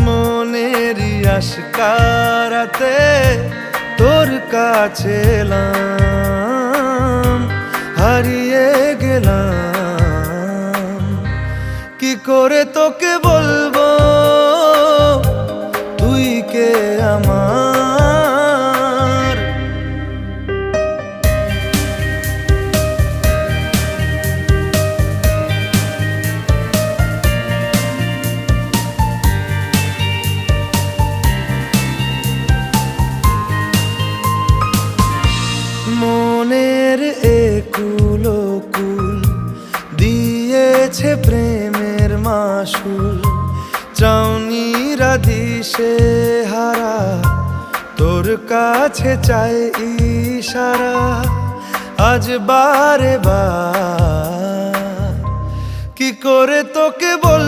মনেরই আশকারাতে তোর কাছে এলাম, হারিয়ে গেলাম। কি করে তোকে বলবো তুই কে আমার? মনের একুলো কুল দিয়েছে প্রেমের মাসুল, চাউনিরা দিশে হারা তোর কাছে চাই ইশারা। আজ বারে বার কি করে তোকে বল